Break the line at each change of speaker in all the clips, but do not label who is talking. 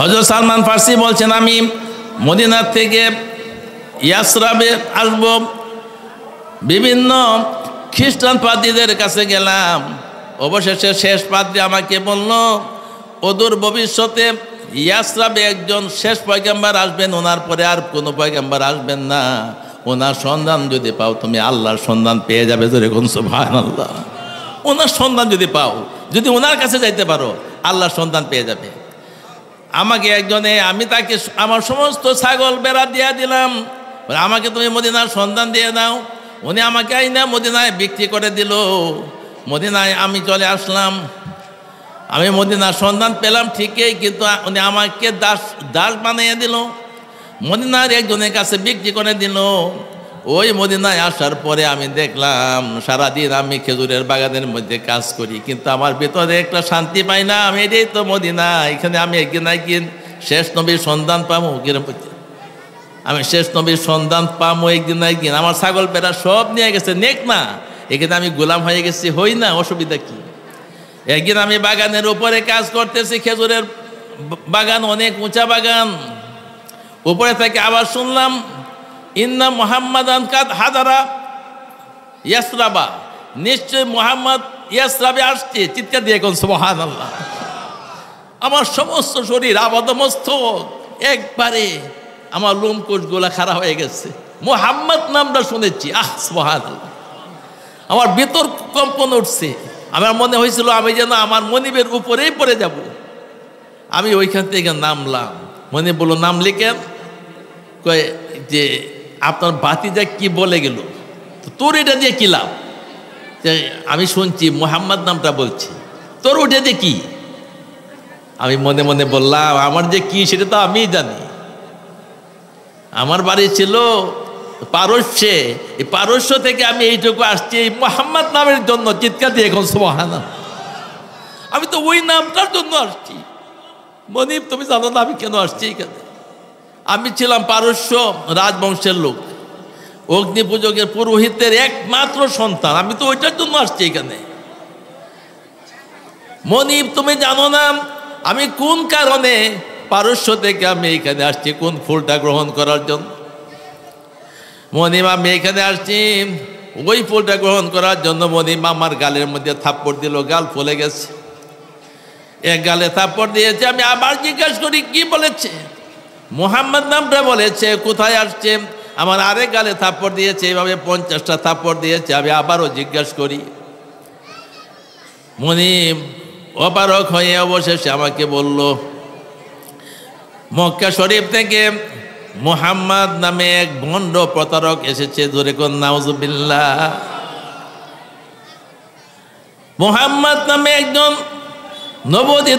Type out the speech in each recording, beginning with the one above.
হযরত সালমান ফার্সি বলছেন, আমি মদিনা থেকে ইয়াসরাবে আসব, বিভিন্ন খ্রিস্টান পাদ্রীদের কাছে গেলাম। অবশেষে শেষ পাদ্রী আমাকে বলল, অদূর ভবিষ্যতে ইয়াসরাবে একজন শেষ পয়গম্বর আসবেন, ওনার পরে আর কোনো পয়গম্বর আসবেন না। ওনার সন্ধান যদি পাও তুমি আল্লাহর সন্ধান পেয়ে যাবে। যেরকম সুবহানাল্লাহ, ওনার সন্ধান যদি পাও, যদি ওনার কাছে যাইতে পারো আল্লাহর সন্ধান পেয়ে যাবে। আমাকে একজনে, আমি তাকে আমার সমস্ত ছাগল বেড়া দিয়ে দিলাম, আমাকে তুমি মদিনার সন্ধান দিয়ে দাও। উনি আমাকে আইনা মদিনায় বিক্রি করে দিল। মদিনায় আমি চলে আসলাম। আমি মদিনার সন্ধান পেলাম ঠিকই, কিন্তু উনি আমাকে দাস বানিয়ে দিল, মদিনার একজনের কাছে বিক্রি করে দিল। ওই মদিনায় আসার পরে আমি দেখলাম সারাদিন আমি খেজুরের বাগানের মধ্যে কাজ করি, কিন্তু আমার ভিতরে একটা শান্তি পাই না। আমি এটাই তো মদিনা, এখানে আমি একদিন শেষ নবীর সন্ধান পাবো। আমি শেষ নবীর সন্ধান পাবো একদিন। আমার ছাগল পেরা সব নিয়ে গেছে, নেক না, এখানে আমি গোলাম হয়ে গেছি, হই না, অসুবিধা কি? একদিন আমি বাগানের উপরে কাজ করতেছি, খেজুরের বাগান, অনেক উঁচা বাগান। উপরে থেকে আবার শুনলাম, ইন্না মুহাম্মাদান কাদ হাদারা ইয়াসরাবা, নিশ্চয় মুহাম্মদ ইয়াসরাবে আসছে। চিৎকার দিয়ে কোন সুবহানাল্লাহ। আমার সমস্ত শরীর আপাদমস্তক একবারে আমার লোমকূশগুলা খাড়া হয়ে গেছে। মুহাম্মদ নামটা শুনেছি, সুবহানাল্লাহ। আমার ভিতর কম্পন উঠছে। আমার মনে হয়েছিল আমি যেন আমার মনিবের উপরেই পড়ে যাব। আমি ওইখান থেকে নামলাম। মনিব বলল, নাম লিখেন। কয় যে আপনার ভাতিজা কি বলে গেল, তোর এটা দিয়ে কি লাভ? আমি শুনছি মুহাম্মদ নামটা বলছি, তোর ওটা দিয়ে কি? আমি মনে মনে বললাম, আমার যে কি সেটা তো আমিই জানি। আমার বাড়ি ছিল পারস্যে, এই পারস্য থেকে আমি এইটুকু আসছি এই মুহাম্মদ নামের জন্য। চিৎকার দিয়ে এখন সুবহানাল্লাহ। আমি তো ওই নামটার জন্য আসছি। মনিব, তুমি জানো না আমি কেন আসছি এখানে? আমি ছিলাম পারস্য রাজবংশের লোক, অগ্নি পূজকের পুরোহিতের একমাত্র সন্তান। আমি তো ওইটার জন্য আসছি এখানে। মনিব, তুমি জানো না আমি কোন কারণে পারস্য থেকে আমি এখানে আসছি, কোন ফুলটা গ্রহণ করার জন্য? মনিব, আমি এখানে আসছি ওই ফুলটা গ্রহণ করার জন্য। মনিব আমার গালের মধ্যে থাপ্পড় দিল, গাল ফুলে গেছে। এক গালে থাপ্পড় দিয়েছে। আমি আবার জিজ্ঞাসা করি, কি বলেছে? মুহাম্মদ নামটা বলেছে। কোথায় আসছে? আমার আরেক গালে থাপ্পড় দিয়েছে। এইভাবে 50টা থাপ্পড় দিয়েছে। আমি আবারও জিজ্ঞাসা করি। মনিব অপারক হয়ে অবশেষে আমাকে বলল, মক্কা শরীফ থেকে মুহাম্মদ নামে এক ভণ্ড প্রতারক এসেছে। জোরে কোন নাউজুবিল্লাহ। মুহাম্মদ নামে একজন নবতী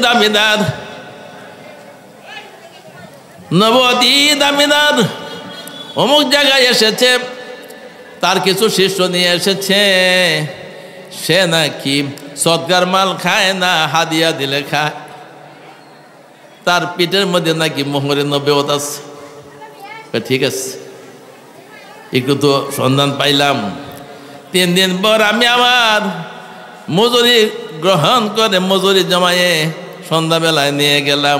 দামিদার অমুক জায়গায় এসেছে, তার কিছু শিষ্য নিয়ে এসেছে। সে নাকি সদকার মাল খায় না, হাদিয়া দিলে খায়। তার পিঠের মধ্যে নাকি মোহরের নবুয়ত আছে। ঠিক আছে, একটু তো সন্ধান পাইলাম। 3 দিন পর আমি আমার মজুরি গ্রহণ করে মজুরি জমায়ে সন্ধ্যাবেলায় নিয়ে গেলাম।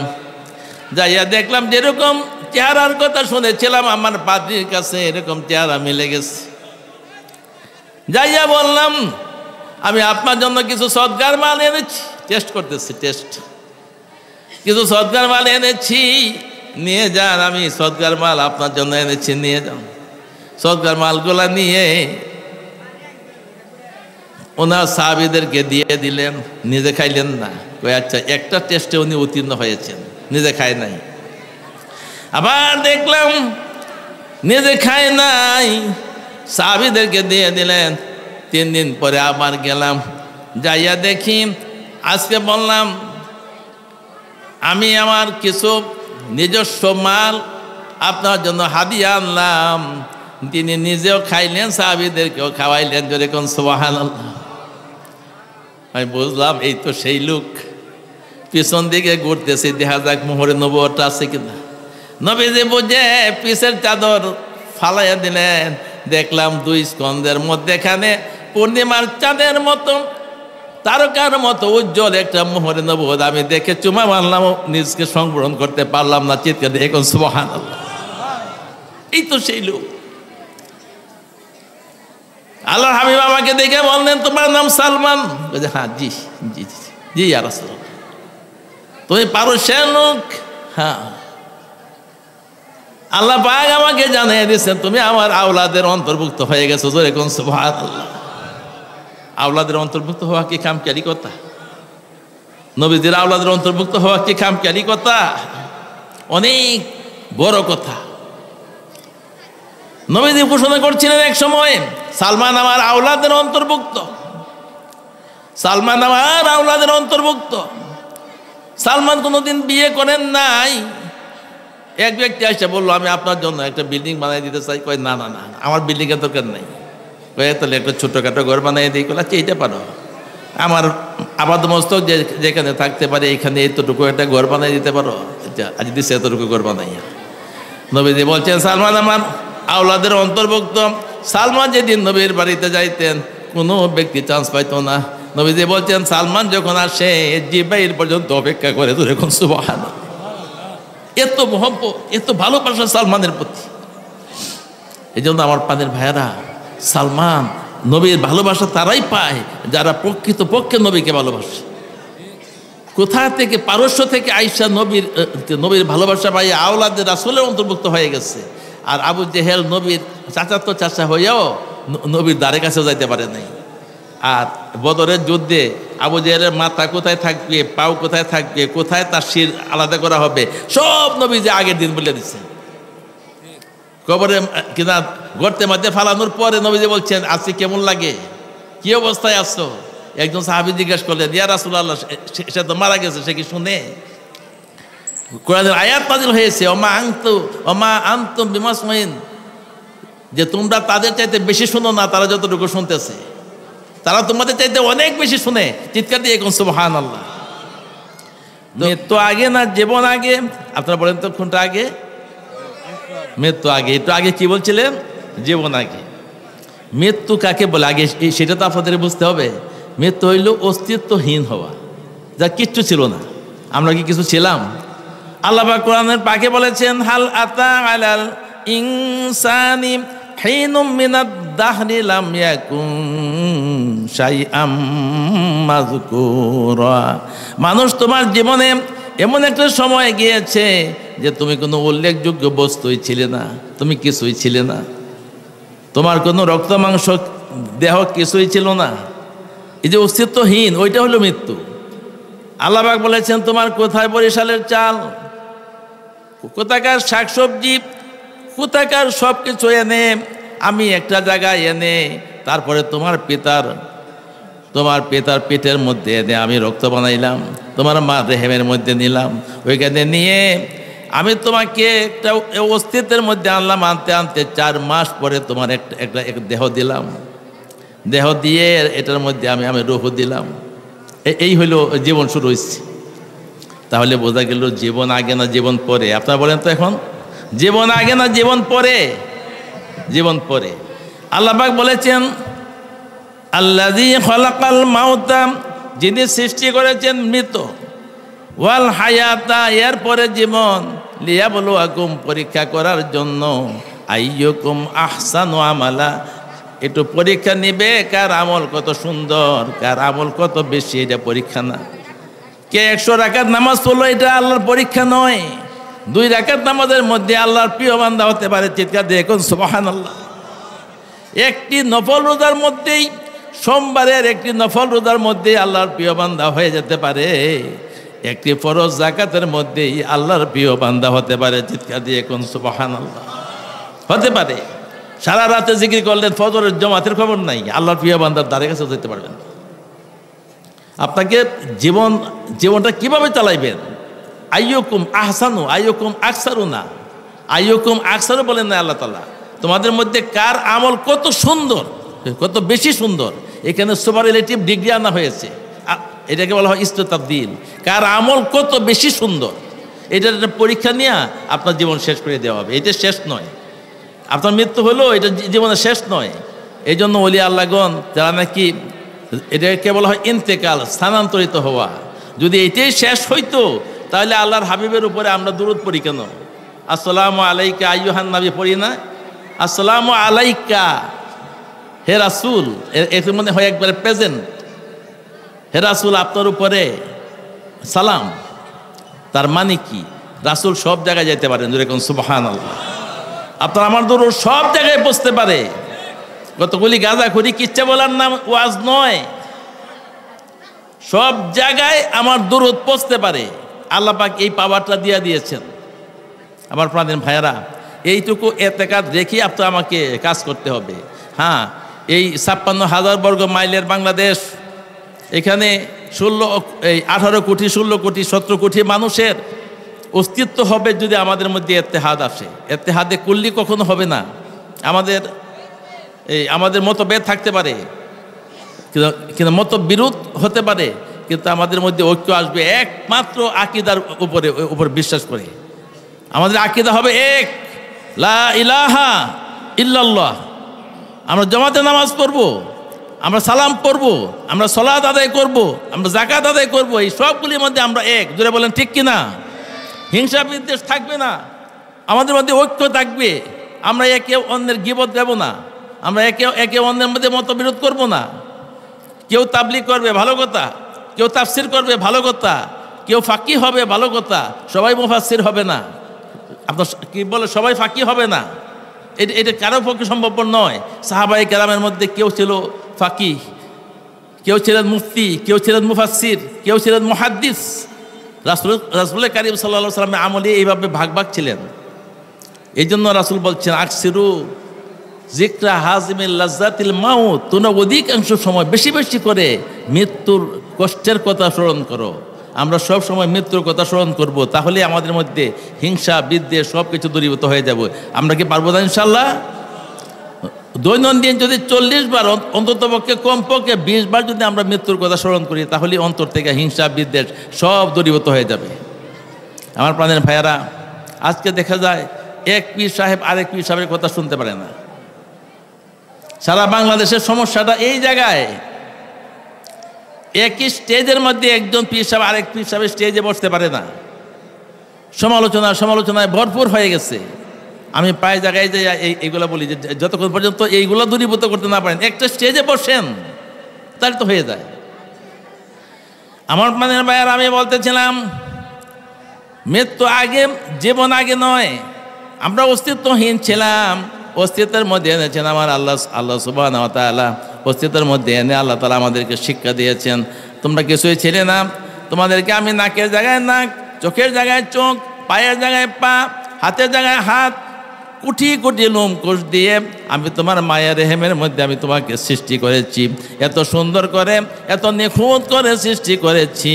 যাইয়া দেখলাম যেরকম চেহারার কথা শুনেছিলাম আমার পাদ্রীর কাছে, এরকম চেহারা মিলে গেছে। যাইয়া বললাম, আমি আপনার জন্য কিছু সদকার মাল এনেছি। টেস্ট করতেছি, কিছু সদকার মাল এনেছি, নিয়ে যান। আমি সদকার মাল আপনার জন্য এনেছি, নিয়ে যান। সদকার মালগুলা নিয়ে ওনার সাহাবীদেরকে দিয়ে দিলেন, নিজে খাইলেন না। ওই আচ্ছা, একটা টেস্টে উনি উত্তীর্ণ হয়েছেন, নিজে খায় নাই। আবার দেখলাম নিজে খায় নাই, সাহাবীদেরকে দিয়ে দিলেন। 3 দিন পরে আবার গেলাম, যাইয়া দেখি আজকে বললাম আমি আমার কিছু নিজস্ব মাল আপনার জন্য হাদিয়া আনলাম। তিনি নিজেও খাইলেন, সাহাবীদেরকেও খাওয়াইলেন। যেরকম সুবহানাল্লাহ। আমি বুঝলাম এই তো সেই লোক। পিছন দিকে ঘুরতেছি, দেখা যাক মোহরে নবুয়তটা আছে কিনা। নবীজি বুঝে পিছের চাদর ফালাইয়া দিলেন। দেখলাম 2 স্কন্ধের মধ্যেখানে পূর্ণিমার চাঁদের মতো তারকার মতো উজ্জ্বল একটা মোহরে নবুয়ত আমি দেখে চুমা মারলাম, নিজকে সংবরণ করতে পারলাম না, চিৎকার দিয়ে এখন সুবহানাল্লাহ। এই তো সেই লোক। আল্লাহর হাবিব আমাকে দেখে বললেন তোমার নাম সালমান? হ্যাঁ, জি জি জি জি ইয়া রাসূলুল্লাহ। তুমি পারস্যের লোক? হ্যাঁ। আল্লাহ পাক আমাকে জানিয়ে দিয়েছেন তুমি আমার আওলাদের অন্তর্ভুক্ত হয়ে গেছো। জোরে কোন সুবহানাল্লাহ। আওলাদের অন্তর্ভুক্ত হওয়া কি খামখেয়ালি কথা? নবীদের আওলাদের অন্তর্ভুক্ত হওয়া কি খামখেয়ালি কথা? অনেক বড় কথা। নবীজি ঘোষণা করছিলেন এক সময়, সালমান আমার আওলাদের অন্তর্ভুক্ত, সালমান আমার আওলাদের অন্তর্ভুক্ত। সালমান কোনোদিন বিয়ে করেন নাই। এক ব্যক্তি এসে বললো আমি আপনার জন্য একটা বিল্ডিং বানিয়ে দিতে চাই। কয় না না না, আমার বিল্ডিংয়ের দরকার নেই। কয়ে তাহলে একটা ছোটোখাটো ঘর বানিয়ে দিই। কলে আচ্ছা এইটা পারো, আমার আপাত মস্তক যেখানে থাকতে পারে এখানে এতটুকু একটা ঘর বানিয়ে দিতে পারো। আচ্ছা আজ দিচ্ছে এতটুকু ঘর বানাইয়া। নবীজি বলছেন সালমান আমার আওলাদের অন্তর্ভুক্ত। সালমান যেদিন নবীর বাড়িতে যাইতেন কোনো ব্যক্তি চান্স পাইতো না। নবীজি বলছেন সালমান যখন আসে জিব্রাইল পর্যন্ত অপেক্ষা করে। তো এখন সুবহানাল্লাহ। এত মহব্বত, এত ভালোবাসা সালমানের প্রতি। এই জন্য আমার পানের ভাইয়েরা, সালমান নবীর ভালোবাসা তারাই পায় যারা প্রকৃতপক্ষে নবীকে ভালোবাসে। কোথা থেকে? পারস্য থেকে আয়েশা নবীর ভালোবাসা পাই আওলাদের রাসূলের অন্তর্ভুক্ত হয়ে গেছে। আর আবু জেহেল নবীর চাচাতো চাচা হইয়াও নবীর দ্বারে কাছেও যাইতে পারে নাই। আর বদরের যুদ্ধে আবু জেহেলের মাথা কোথায় থাকবে, পাও কোথায় থাকবে, কোথায় তার শির আলাদা করা হবে, সব নবী যে আগের দিন বলে দিচ্ছে। কবরে কিনা গর্তের মধ্যে ফালানোর পরে নবীজি বলছেন আজকে কেমন লাগে, কি অবস্থায় আসছো? একজন সাহাবী জিজ্ঞাসা করলেন ইয়া রাসূলুল্লাহ সে তো মারা গেছে, সে কি শুনে? কোরআনের আয়াত নাযিল হয়েছে ওমা আনতুম বিমাসমাইন, যে তোমরা তাদের চাইতে বেশি শুনো না তারা যতটুকু শুনতেছে, তারা তোমাদের চাইতে অনেক বেশি শুনে। চিৎকার দিয়ে এখন সুবহানাল্লাহ। মৃত্যু আগে না জীবন আগে? আপনারা বলেন তো কোনটা আগে? মৃত্যু আগে। একটু আগে কি বলছিলেন? জীবন আগে। মৃত্যু কাকে বলে আগে সেটা তো আপনাদের বুঝতে হবে। মৃত্যু হইল অস্তিত্বহীন হওয়া, যা কিচ্ছু ছিল না। আমরা কি কিছু ছিলাম? আল্লাহ পাক কোরআনের পাকে বলেছেন হাল আতা আলাল ইনসানি হিনুম মিনাদ দাহরি লাম ইয়াকুন শাইআম মাযকুরা। মানুষ তোমার জীবনে এমন একটা সময় গিয়েছে যে তুমি কোনো উল্লেখযোগ্য বস্তুই ছিলে না, তুমি কিছুই ছিলে না, তোমার কোনো রক্ত মাংস দেহ কিছুই ছিল না। এই যে অস্তিত্বহীন, ওইটা হলো মৃত্যু। আল্লাহ পাক বলেছেন তোমার কোথায় বরিশালের চাল, কোথাকার শাকসবজি, কোথাকার সব কিছু এনে আমি একটা জায়গায় এনে তারপরে তোমার পিতার পেটের মধ্যে এনে আমি রক্ত বানাইলাম, তোমার মা রেহেমের মধ্যে নিলাম, ওইখানে নিয়ে আমি তোমাকে একটা অস্তিত্বের মধ্যে আনলাম। আনতে আনতে 4 মাস পরে তোমার একটা দেহ দিলাম, দেহ দিয়ে এটার মধ্যে আমি রূহ দিলাম। এই হইল জীবন শুরু হয়েছে। তাহলে বোঝা গেল জীবন আগে না জীবন পরে? আপনারা বলেন তো এখন, জীবন আগে না জীবন পরে? জীবন পরে। আল্লাহ পাক বলেছেন আল্লাযী খালাকাল মাউতা, যিনি সৃষ্টি করেছেন মৃত, ওয়াল হায়াতা, এরপরে জীবন, লিয়াবলুয়াকুম, পরীক্ষা করার জন্য, আইয়ুকুম আহসানু আমালা, একটু পরীক্ষা নিবে কার আমল কত সুন্দর, কার আমল কত বেশি। এটা পরীক্ষা না। কে 100 রাকাত নামাজ পড়লো, এটা আল্লাহর পরীক্ষা নয়। 2 রাকাত নামাজের মধ্যে আল্লাহর প্রিয় বান্দা হতে পারে। চিৎকার দিয়ে এখন সুবহানাল্লাহ। একটি নফল রোজার মধ্যেই, সোমবারের একটি নফল রোজার মধ্যেই আল্লাহর প্রিয় বান্দা হয়ে যেতে পারে। একটি ফরজ যাকাতের মধ্যেই আল্লাহর প্রিয় বান্দা হতে পারে। চিৎকার দিয়ে এখন সুবহানাল্লাহ। হতে পারে। সারা রাতে জিকির করলেন, ফজরের জামাতের খবর নাই, আল্লাহর প্রিয় বান্দার দ্বারে কাছে যেতে পারবেন। আপনাকে জীবনটা কিভাবে চালাইবেন? আইয়ুকুম আহসানু, আইয়ুকুম আকসারু না, আইয়ুকুম আকসারু বলেন না আল্লাহ তাআলা। তোমাদের মধ্যে কার আমল কত সুন্দর, কত বেশি সুন্দর, এখানে সুপারলেটিভ ডিগ্রি আনা হয়েছে। এটাকে বলা হয় ইস্তেতাবদিল। কার আমল কত বেশি সুন্দর, এটার একটা পরীক্ষা নিয়ে আপনার জীবন শেষ করে দেওয়া হবে। এটা শেষ নয়। আপনার মৃত্যু হলো, এটা জীবনের শেষ নয়। এই জন্য ওলি আল্লাহগণ যারা নাকি এটাকে বলা হয় ইন্তেকাল, স্থানান্তরিত হওয়া। যদি এটাই শেষ হইতো তাহলে আল্লাহর হাবিবের উপরে আমরা দুরূদ পড়ি কেন? আসসালামু আলাইকা আইয়ুহান নবী পড়ি না? আসসালামু আলাইকা হে রাসূল, এর মধ্যে হয় একবারে প্রেজেন্ট। হে রাসূল আপনার উপরে সালাম। তার মানে কি? রাসূল সব জায়গায় যেতে পারেন, যেরকম সুবহানাল্লাহ। আপনার আমার দরুদ সব জায়গায় পৌঁছতে পারে। কতগুলি গাঁজা করি কিচ্ছা বলার নাম ওয়াজ নয়, সব জায়গায় আমার দরুদ পৌঁছতে পারে। আল্লাহ পাক এই পাওয়ারটা দিয়ে দিয়েছেন। আমার প্রাণের ভাইয়েরা, এইটুকু এতেকাদ রেখে আপনার আমাকে কাজ করতে হবে। হ্যাঁ, এই 56,000 বর্গ মাইলের বাংলাদেশ, এখানে 18 কোটি 16 কোটি 17 কোটি মানুষের অস্তিত্ব হবে যদি আমাদের মধ্যে ইত্তেহাদ আসে। ইত্তেহাদে কুল্লি কখনো হবে না। আমাদের মতভেদ থাকতে পারে, কিন্তু মতবিরোধ হতে পারে, কিন্তু আমাদের মধ্যে ঐক্য আসবে একমাত্র আকীদার উপরে বিশ্বাস করে। আমাদের আকীদা হবে এক, লা ইলাহা ইল্লাল্লাহ। আমরা জামাতে নামাজ পড়ব, আমরা সালাম পড়ব, আমরা সালাত আদায় করব, আমরা যাকাত আদায় করব, এই সবগুলির মধ্যে আমরা এক। জোরে বলেন ঠিক কিনা? হিংসা বিদ্বেষ থাকবে না, আমাদের মধ্যে ঐক্য থাকবে। আমরা একে অন্যের গীবত দেব না, আমরা একে অন্যের মধ্যে মতবিরোধ করব না। কেউ তাবলীগ করবে, ভালো কথা। কেউ তাফসির করবে, ভালো কথা। কেউ ফাকি হবে, ভালো কথা। সবাই মুফাসসির হবে না। আপনার কি বলে, সবাই ফাকি হবে না। এটা কারো পক্ষে সম্ভব নয়। সাহাবায়ে কেরামের মধ্যে কেউ ছিল ফাকি, কেউ ছিলেন মুফতি, কেউ ছিলেন মুফাসসির, কেউ ছিলেন মুহাদ্দিস। রাসূল কারীম সাল্লাল্লাহু আলাইহি ওয়াসাল্লামের আমলে এইভাবে ভাগ ভাগ ছিলেন। এই জন্য রাসূল বলছেন, আকসিরু যিকরা হাজিমিল লাজ্জাতিল মাউত, তোমরা অধিকাংশ সময় বেশি বেশি করে মৃত্যুর কষ্টের কথা স্মরণ করো। আমরা সব সময় মৃত্যুর কথা স্মরণ করব, তাহলে আমাদের মধ্যে হিংসা বিদ্বেষ সব কিছু দূরীভূত হয়ে যাবে। আমরা কি পারবো না ইনশাআল্লাহ? দৈনন্দিন যদি 40 বার, অন্তত পক্ষে কমপক্ষে 20 বার যদি আমরা মৃত্যুর কথা স্মরণ করি, তাহলে অন্তর থেকে হিংসা বিদ্বেষ সব দূরীভূত হয়ে যাবে। আমার প্রাণের ভাইয়ারা, আজকে দেখা যায় এক পীর সাহেব আরেক পীর সাহেবের কথা শুনতে পারে না। সারা বাংলাদেশের সমস্যাটা এই জায়গায়। একই স্টেজের মধ্যে একজন পীর সাহেব আরেক পীর সাহেবের স্টেজে বসতে পারে না। সমালোচনায় ভরপুর হয়ে গেছে। আমি প্রায় জায়গায় যে এইগুলো বলি যে যতক্ষণ পর্যন্ত এইগুলো দূরীভূত করতে না পারেন, একটা স্টেজে বসেন, তাহলে তো হয়ে যায়। আমার প্রাণের ভাইয়ার, আমি বলতেছিলাম মৃত্যু আগে, জীবন আগে নয়। আমরা অস্তিত্বহীন ছিলাম, অস্তিত্বের মধ্যে এনেছেন আমার আল্লাহ সুবহানাহু ওয়া তাআলা। অস্তিত্বের মধ্যে এনে আল্লাহ তাআলা আমাদেরকে শিক্ষা দিয়েছেন, তোমরা কিছুই ছিলে না, তোমাদেরকে আমি নাকের জায়গায় নাক, চোখের জায়গায় চোখ, পায়ের জায়গায় পা, হাতের জায়গায় হাত, কোটি কোটি লোমকূশ দিয়ে আমি তোমার মায়ের রেহেমের মধ্যে আমি তোমাকে সৃষ্টি করেছি। এত সুন্দর করে, এত নিখুঁত করে সৃষ্টি করেছি।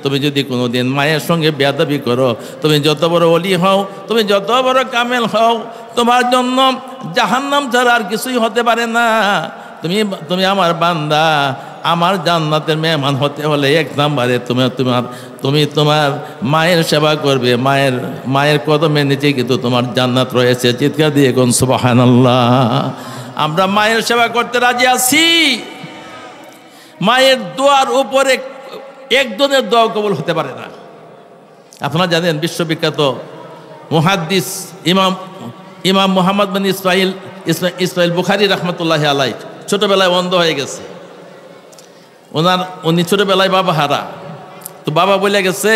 তুমি যদি কোনোদিন মায়ের সঙ্গে বেয়াদবি করো, তুমি যত বড় ওলি হও, তুমি যত বড় কামেল হও, তোমার জন্য জাহান্নাম ছাড়া আর কিছুই হতে পারে না। তুমি আমার বান্দা, আমার জান্নাতের মেহমান হতে হলে 1 নম্বরে তুমি তোমার মায়ের সেবা করবে। মায়ের কদমের নিচে কিন্তু তোমার জান্নাত রয়েছে। চিৎকার দিয়ে কোন সুবহানাল্লাহ। আমরা মায়ের সেবা করতে রাজি আছি। মায়ের দোয়ার উপরে একজনের দোয়া কবুল হতে পারে না। আপনারা জানেন বিশ্ববিখ্যাত মুহাদ্দিস ইমাম মুহাম্মদ বিন ইসমাইল বুখারী রাহমাতুল্লাহি আলাইহি ছোটবেলায় অন্ধ হয়ে গেছে। উনি ছোটবেলায় বাবা হারা। তো বাবা বলে গেছে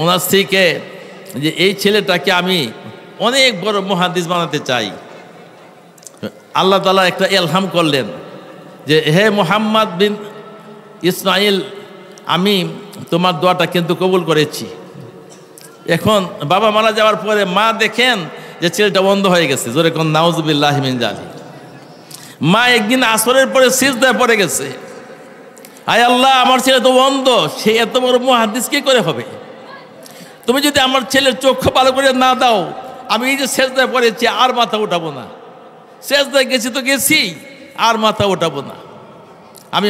ওনার স্ত্রীকে যে এই ছেলেটাকে আমি অনেক বড় মুহাদ্দিস বানাতে চাই। আল্লাহ তাআলা একটা ইলহাম করলেন যে হে মুহাম্মদ বিন ইসমাইল, আমি তোমার দোয়াটা কিন্তু কবুল করেছি। এখন বাবা মারা যাওয়ার পরে মা দেখেন যে ছেলেটা অন্ধ হয়ে গেছে। জোরে কোন নাউজুবিল্লাহি মিন জালিক। মা একদিন আসরের পরে সিজদায় পড়ে গেছে, আয় আল্লাহ, আমার ছেলে তো অন্ধ, সে এত বড় মুহাদ্দিস কি করে হবে? তুমি যদি আমার ছেলের চক্ষু ভালো করে না দাও, আমি এই যে সিজদায় পড়েছি আর মাথা উঠাবো না। সিজদায় গেছি তো গেছি, আর মাথা উঠাবো না। আমি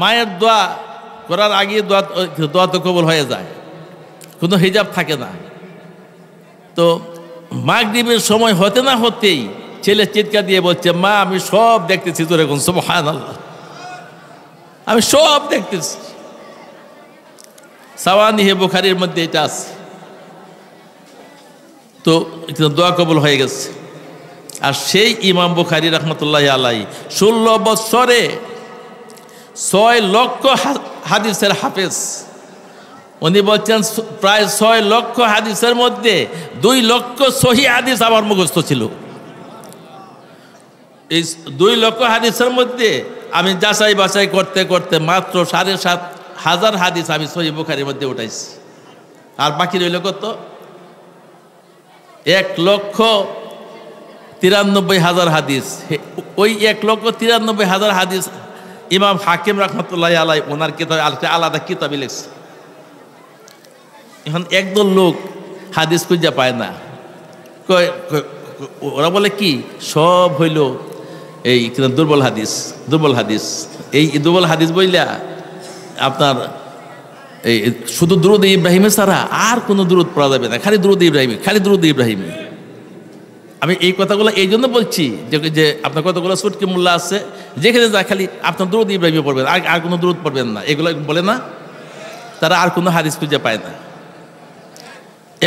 মায়ের দোয়া করার আগে দোয়া তো কবুল হয়ে যায়, কোনো হিজাব থাকে না। তো মাগরিবের সময় হতে না হতেই ছেলে চিৎকার দিয়ে বলছে, মা আমি সব দেখতেছি। তোর এখন সুবহানাল্লাহ। আমি সব দেখতেছি। সাওয়ানিহে বুখারীর মধ্যে এটা আছে। তো দোয়া কবুল হয়ে গেছে। আর সেই ইমাম বুখারী রাহমাতুল্লাহি আলাইহি 16 বছরে 6 লক্ষ হাদিসের হাফেজ। উনি বলছেন প্রায় 6 লক্ষ হাদিসের মধ্যে 2 লক্ষ সহিহ হাদিস আমার মুখস্থ ছিল। এই 2 লক্ষ হাদিসের মধ্যে আমি যাচাই বাছাই করতে করতে মাত্র 7,500 হাদিস আমি সহিহ বুখারীর মধ্যে উঠাইছি। আর বাকি রইল কত? 1,93,000 হাদিস। ওই 1,93,000 হাদিস ইমাম হাকিম রাহমাতুল্লাহি আলাইহি ওনার কিতাবে আলাদা কিতাবে লিখছে। এখন একদল লোক হাদিস খুঁজে পায় না, ওরা বলে কি সব হইল এই দুর্বল হাদিস। এই দুর্বল হাদিস বইলা আপনার এই শুধু দুরূদ ইব্রাহিমে ছাড়া আর কোনো দুরূদ পড়া যাবে না, খালি দুরূদ ইব্রাহিমী। আমি এই কথাগুলো এই জন্য বলছি যে আপনার কতগুলো সুটকি মোল্লা আছে যেখানে যা খালি আপনার দুরূদ ইব্রাহিমে পড়বেন, আর কোনো দুরূদ পড়বেন না, এগুলো বলে না। তারা আর কোনো হাদিস খুঁজে পায় না।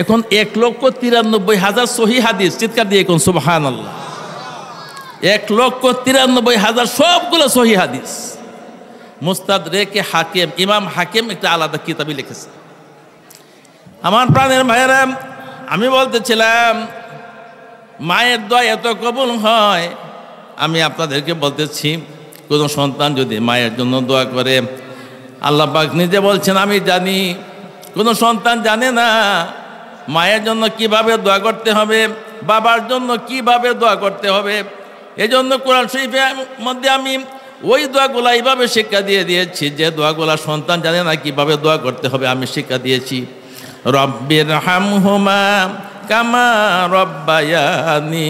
এখন 1,93,000 সহিহ হাদিস, চিৎকার দিয়ে এখন সুবহানাল্লাহ। 1,93,000 সবগুলো সহিহ হাদিস। মুস্তাদরেকে হাকিম, ইমাম হাকিম একটা আলাদা কিতাবই লিখেছে। আমার প্রাণের ভাইয়েরা, আমি বলতেছিলাম মায়ের দোয়া এত কবুল হয়। আমি আপনাদেরকে বলতেছি, কোনো সন্তান যদি মায়ের জন্য দোয়া করে, আল্লাহ পাক নিজে বলছেন আমি জানি। কোনো সন্তান জানে না মায়ের জন্য কিভাবে দোয়া করতে হবে, বাবার জন্য কিভাবে দোয়া করতে হবে। এজন্য কোরআন শরীফের মধ্যে আমি ওই দোয়াগুলা এইভাবে শিক্ষা দিয়ে দিয়েছি যে দোয়াগুলা সন্তান জানে না কিভাবে দোয়া করতে হবে, আমি শিক্ষা দিয়েছি। রব্বির হামহুমা কামা রব্বায়ানি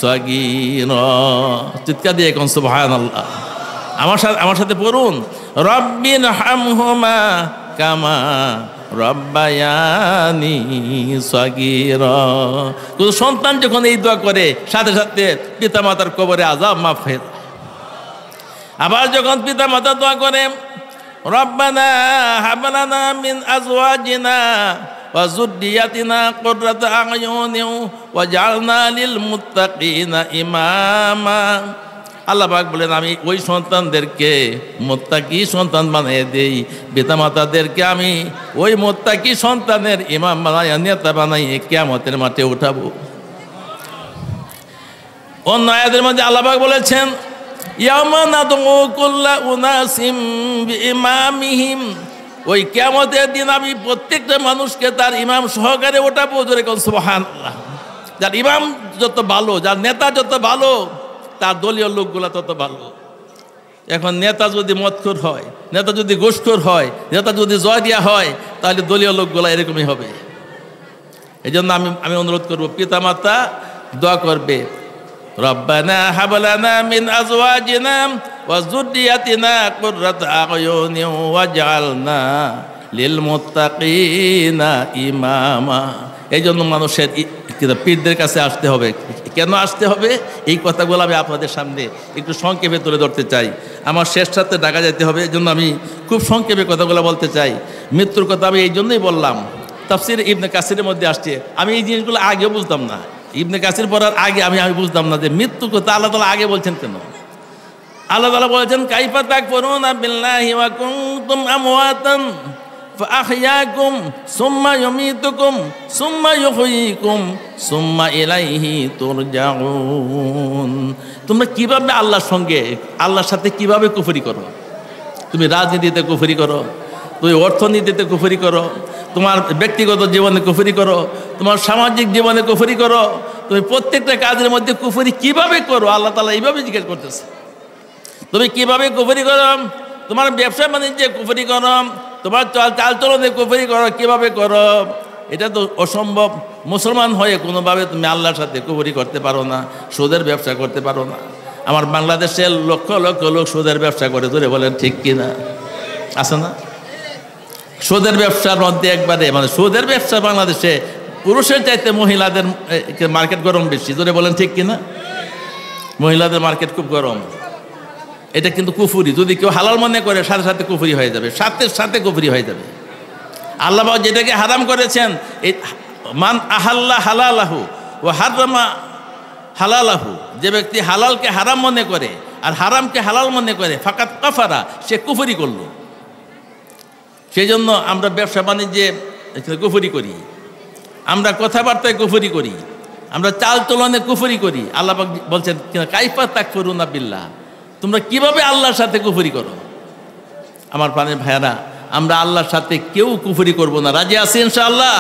সগীরা। চিৎকার দিয়ে এখন সুবহানাল্লাহ। আমার সাথে পড়ুন, রব্বির হামহুমা কামা রব্বায়ানি সগীরা। কোন সন্তান যখন এই দোয়া করে, সাথে সাথে পিতা মাতার কবরে আযাব মাফ হয়ে যায়। আবার যখন পিতা মাতা দোয়া করে, রব্বানা হাব লানা মিন আজওয়াজিনা ওয়া যুররিয়াতিনা কুররাতা আ'য়ুনিন ওয়াজআলনা লিল মুত্তাকিনা ইমামা। আল্লাহ পাক বলেন আমি ওই সন্তানদেরকে মুত্তাকি সন্তান বানিয়ে দেই, পিতা মাতাদেরকে আমি ওই মুত্তাকি সন্তানের ইমাম বানাইয়া নেতা বানাইয়ে কিয়ামতের মাঠে উঠাবো। অন্য আয়াতের মধ্যে আল্লাহ পাক বলেছেন, ইয়াওমা নাদউ কুল্লা উনাসিম বিইমামিহিম। ওই কিয়ামতের দিন আমি প্রত্যেকটা মানুষকে তার ইমাম সহকারে ওঠাবো। জোরে কোন সুবহানাল্লাহ। যার ইমাম যত ভালো, যার নেতা যত ভালো, তার দলীয় লোকগুলা তত ভালো। এখন নেতা যদি মদখোর হয়, নেতা যদি ঘুষখোর হয়, নেতা যদি জয় দেওয়া হয়, তাহলে দলীয় লোকগুলা এরকমই হবে। এই জন্য আমি অনুরোধ করবো, পিতা মাতা দোয়া করবে, রব্বানা হাব লানা মিন আজওয়াজিনা ওয়া যুররিয়াতিনা কুররাতা আ'য়ুনিন ওয়াজআলনা লিল মুত্তাকিনা ইমামা। এই জন্য মানুষের পীরদের কাছে আসতে হবে। কেন আসতে হবে? এই কথাগুলো আমি আপনাদের সামনে একটু সংক্ষেপে তুলে ধরতে চাই। আমার শেষ রাতে ঢাকা যেতে হবে, এই জন্য আমি খুব সংক্ষেপে কথাগুলো বলতে চাই। মৃত্যুর কথা আমি এই জন্যই বললাম, তাফসীর ইবনে কাসিরের মধ্যে আসছে। আমি এই জিনিসগুলো আগেও বুঝতাম না, ইবনে কাসির পড়ার আগে আমি বুঝতাম না যে মৃত্যুর কথা আল্লাহ তাআলা আগে বলছেন কেন। আল্লাহ তাআলা বলেছেন, কাইফা তাকফুরুনা বিল্লাহি ওয়া কুনতুম আমওয়াতান ফাআহইয়াকুম সুম্মা ইউমীতুকুম সুম্মা ইউহয়ীকুম সুম্মা ইলাইহি তুরজাউন। তোমরা কিভাবে আল্লাহর সাথে কিভাবে কুফরি করো? তুমি রাজনীতিতে কুফরি করো, তুমি অর্থনীতিতে কুফরি করো, তোমার ব্যক্তিগত জীবনে কুফরি করো, তোমার সামাজিক জীবনে কুফরি করো, তুমি প্রত্যেকটা কাজের মধ্যে কুফরি কিভাবে করো? আল্লাহ তাআলা এইভাবে জিজ্ঞেস করতেছে, তুমি কিভাবে কুফরি করো? তোমার ব্যবসা বাণিজ্যে কুফরি করো, তোমার চালচলনে কুফরি করো, কিভাবে করো? এটা তো অসম্ভব। মুসলমান হয়ে কোনোভাবে তুমি আল্লাহর সাথে কুফরি করতে পারো না, সুদের ব্যবসা করতে পারো না। আমার বাংলাদেশের লক্ষ লক্ষ লোক সুদের ব্যবসা করে, ধরে বলেন ঠিক কিনা? আছে না? সুদের ব্যবসার মধ্যে একবারে সুদের ব্যবসা বাংলাদেশে পুরুষের চাইতে মহিলাদের মার্কেট গরম বেশি, ধরে বলেন ঠিক কিনা? মহিলাদের মার্কেট খুব গরম। এটা কিন্তু কুফরি। যদি কেউ হালাল মনে করে সাথে সাথে কুফরি হয়ে যাবে, সাথে সাথে কুফরি হয়ে যাবে। আল্লাহ পাক যেটাকে হারাম করেছেন, এই মান আহাল্লা হালালাহু ও হারামা হালালাহু, যে ব্যক্তি হালালকে হারাম মনে করে আর হারামকে হালাল মনে করে, ফাকাত কাফারা, সে কুফরি করলো। সেই জন্য আমরা ব্যবসা বাণিজ্যে কুফরি করি, আমরা কথাবার্তায় কুফরি করি, আমরা চাল চলনে কুফরি করি। আল্লাহ পাক বলছেন কাইফা তাকফুরুনা বিল্লাহ, তোমরা কিভাবে আল্লাহর সাথে কুফরি করো। আমার প্রাণের ভাইয়ারা, আমরা আল্লাহর সাথে কেউ কুফরি করব না, রাজি আছি ইনশাআল্লাহ?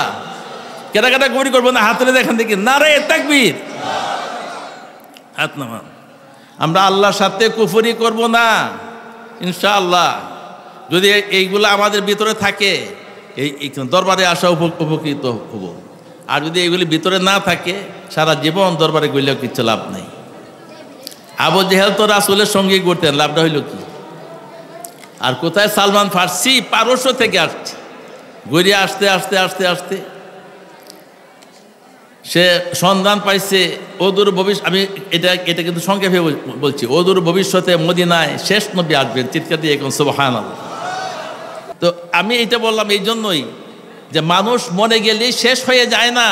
কেটা কেটা কুফরি করবো না, হাত তুলে দেখেন দেখি, নারে তাকবীর, হাত নামান। আমরা আল্লাহর সাথে কুফরি করব না ইনশাআল্লাহ। যদি এইগুলো আমাদের ভিতরে থাকে, এই দরবারে আসা উপকৃত হব। আর যদি এইগুলি ভিতরে না থাকে, সারা জীবন দরবারে গইলেও কিচ্ছু লাভ নেই। আবু জেহেল তো রাসূলের সঙ্গে ঘুরতেন, লাভটা হইল কি? আর কোথায় সালমান ফার্সি পারস্য থেকে আসছে, ঘুরিয়ে আসতে আসতে আসতে আসতে সে সন্ধান পাইছে অদূর ভবিষ্যৎ, আমি এটা কিন্তু সংক্ষেপে বলছি, অদূর ভবিষ্যতে মদিনায় শেষ নবী আসবেন। চিৎকার দিয়ে এখন সুবহানাল্লাহ। তো আমি এটা বললাম এই জন্যই যে মানুষ মরে গেলেই শেষ হয়ে যায় না,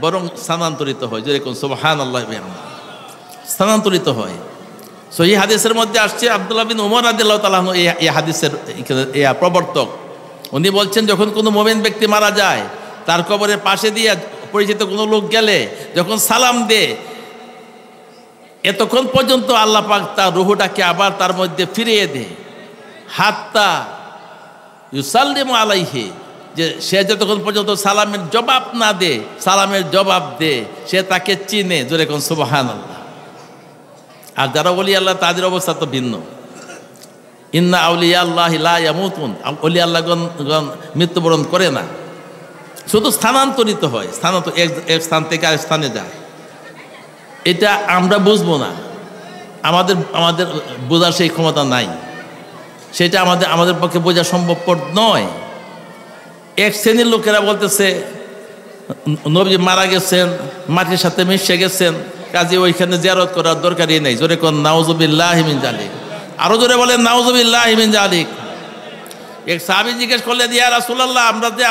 বরং স্থানান্তরিত হয়। যেরকম সুবহানাল্লাহ, স্থানান্তরিত হয়। সহিহ হাদিসের মধ্যে আসছে, আব্দুল্লাহ বিন উমর রাদিয়াল্লাহু তাআলা আনহু এই হাদিসের প্রবর্তক, উনি বলছেন যখন কোনো মুমিন ব্যক্তি মারা যায়, তার কবরের পাশে দিয়ে পরিচিত কোনো লোক গেলে যখন সালাম দে, এতক্ষণ পর্যন্ত আল্লাহ পাক তার রূহটাকে আবার তার মধ্যে ফিরিয়ে দেয়, হাত্তা ইউসাল্লিমু আলাইহি, যে সে যতক্ষণ পর্যন্ত সালামের জবাব না দে, সালামের জবাব দে, সে তাকে চিনে। জোরে কোন সুবহানাল্লাহ। আর যারা ওলি আল্লাহ, তাদের অবস্থা তো ভিন্ন। ইন্না আউলিয়া আল্লাহি লা ইয়ামুতুন, ওলি আল্লাহগণ মৃত্যুবরণ করে না, শুধু স্থানান্তরিত হয়, এক স্থান থেকে আরেক স্থানে যায়। এটা আমরা বুঝবো না, আমাদের বোঝার সেই ক্ষমতা নাই, সেটা আমাদের পক্ষে বোঝা সম্ভবপর নয়। এক শ্রেণীর লোকেরা বলতেছে নবী মারা গেছেন, মাটির সাথে মিশে গেছেন, কাজে ওইখানে জিয়ারত করার দরকারই নেই। জোরে কোন নাউযুবিল্লাহি মিন যালিক, আরো জোরে বলেন নাউযুবিল্লাহি মিন যালিক। এক সাহাবী জিজ্ঞেস করলেন, ইয়া রাসূলুল্লাহ, আমরা যে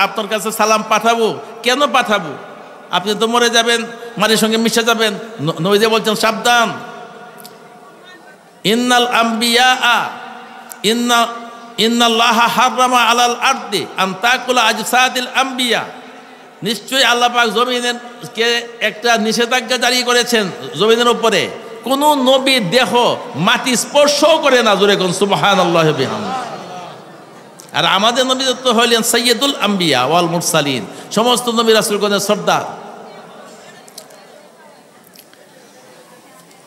আপনার কাছে সালাম পাঠাবো, কেন পাঠাবো? আপনি তো মরে যাবেন, মাটির সঙ্গে মিশে যাবেন। নবী যে বলছেন, সাবধান, ইন্নাল আম্বিয়া ইন্নাল্লাহা হারামা আলাল আরদি আন তাকুলা আজসাদিল আম্বিয়া, নিশ্চয়ই আল্লাহ পাক জমিনের কে একটা নিষেধাজ্ঞা জারি করেছেন, জমিনের উপরে কোন নবীর দেহ মাটি স্পর্শও করে না। জোরে কোন সুবহানাল্লাহি ওয়া বিহামদিহি। আর আমাদের নবী তো হইলেন সাইয়্যিদুল আম্বিয়া ওয়াল মুরসালিন, সমস্ত নবী রাসূলগণের সর্দার।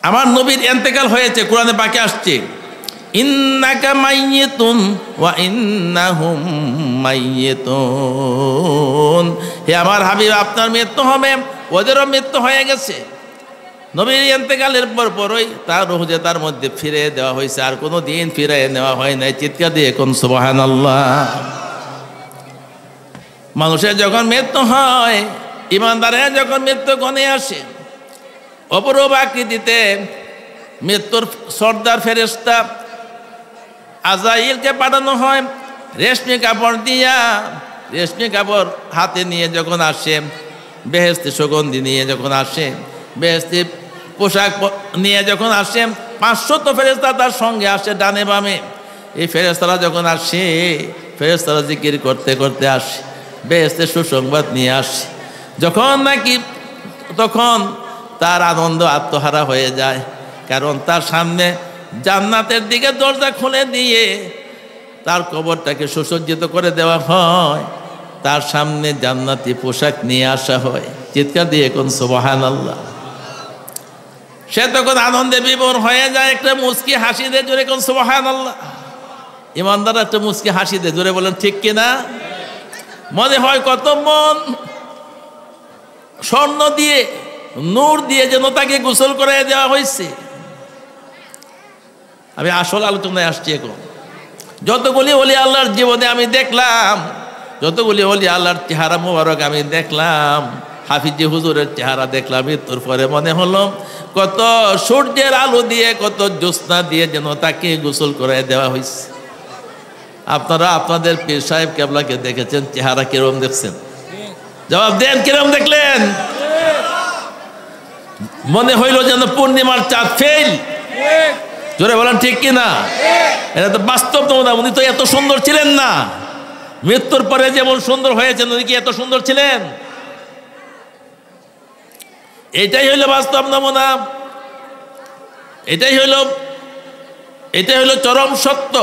আমার নবীর ইন্তেকাল হয়েছে, কোরআনে পাকে আসছে, ইন্নাকা মাইয়িতুন ওয়া ইন্নাহুম মাইয়িতুন, হে আমার হাবিব, আপনার মৃত্যু হবে, ওদেরও মৃত্যু হয়ে গেছে। নবীর ইন্তেকালের পরই তার রূহ যে তার মধ্যে ফিরে দেওয়া হয়েছে, আর কোনো দিন ফিরে নেওয়া হয় নাই। চিৎকার দিয়ে কোন সুবহানাল্লাহ। মানুষের যখন মৃত্যু হয়, ইমানদারের যখন মৃত্যু গণে আসে, অপরূপ আকৃতিতে মৃত্যুর সর্দার ফেরেশতা আজরাইলকে পাঠানো হয় রেশমি কাপড় দিয়া। রেশমি কাপড় হাতে নিয়ে যখন আসে, বেহেশতি সুগন্ধি নিয়ে যখন আসে, বেহেশতি পোশাক নিয়ে যখন আসে, 500 ফেরেশতা তার সঙ্গে আসে ডানে বামে। এই ফেরেশতারা যখন আসে, ফেরেশতারা জিকির করতে করতে আসে, বেহেশতের সুসংবাদ নিয়ে আসে। যখন নাকি তখন তার আনন্দ আত্মহারা হয়ে যায়, কারণ তার সামনে জান্নাতের দিকে দরজা খুলে দিয়ে তার কবরটাকে সুসজ্জিত করে দেওয়া হয়, তার সামনে জান্নাতি পোশাক নিয়ে আসা হয়। চিৎকার দিয়ে কোন সুবহানাল্লাহ। সে তখন আনন্দে বিভোর হয়ে যায়, একটা মুচকি হাসি দেয়। জোরে কোন সুবহানাল্লাহ। ইমানদার একটা মুচকি হাসি দেয়, জোরে বলেন ঠিক কিনা? মনে হয় কত মন স্বর্ণ দিয়ে, নূর দিয়ে যেন তাকে গোসল করে দেওয়া হয়েছে। আমি আসল আলোচনায় আসছি এখন। যতগুলি ওলি আল্লাহর জীবনে আমি দেখলাম, যতগুলি ওলি আল্লাহর চেহারা মোবারক আমি দেখলাম, হাফিজি হুজুরের চেহারা দেখলাম মৃত্যুর পরে মনে হলো কত সূর্যের আলো দিয়ে কত জ্যোৎস্না দিয়ে যেন তাকে গোসল করে দেওয়া হয়েছে। আপনারা আপনাদের পীর সাহেব কেবলাকে দেখেছেন, চেহারা কিরম দেখছেন? জবাব দেন, কিরম দেখলেন? মনে হইল যেন পূর্ণিমার চাঁদ ফেল। জোরে বলেন ঠিক কিনা? এটা তো বাস্তব নমুনা। উনি তো এত সুন্দর ছিলেন না, মৃত্যুর পরে যেমন সুন্দর হয়েছেন উনি কি এত সুন্দর ছিলেন? এটাই হইল বাস্তব নমুনা, এটাই হইল চরম সত্য।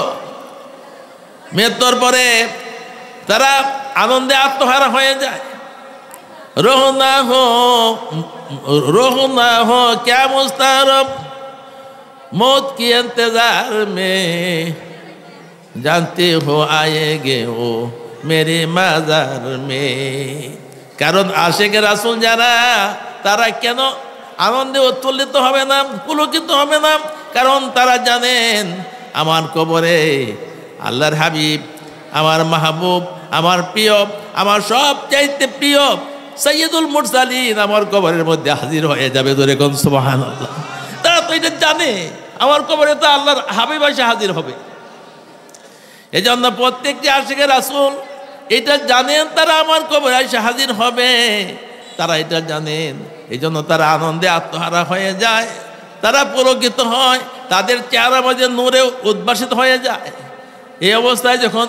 মৃত্যুর পরে তারা আনন্দে আত্মহারা হয়ে যায়। रोना हो क्या मुस्तारब मौत की इंतजार में जानते हो आएंगे वो मेरे माजार में। কারণ আশিক রাসূল যারা তারা কেন আনন্দে উৎফুল্লিত হবে না, পুলকিত হবে না? কারণ তারা জানেন আমার কবরে আল্লাহর হাবিব, আমার মাহবুব, আমার প্রিয়, আমার সবচাইতে প্রিয় সৈয়দুল মুরসালিন আমার কবরের মধ্যে হাজির হয়ে যাবে। ধরে কোন সুবহানাল্লাহ। তারা তো এটা জানে আমার কবরে তো আল্লাহর হাবিব এসে হাজির হবে। এই জন্য প্রত্যেকটি আশিকে রাসূল এটা জানেন তারা আমার কবরে এসে হাজির হবে, তারা এটা জানেন। এই জন্য তারা আনন্দে আত্মহারা হয়ে যায়, তারা পুলকিত হয়, তাদের চেহারা মাঝে নূরে উদ্ভাসিত হয়ে যায়। এই অবস্থায় যখন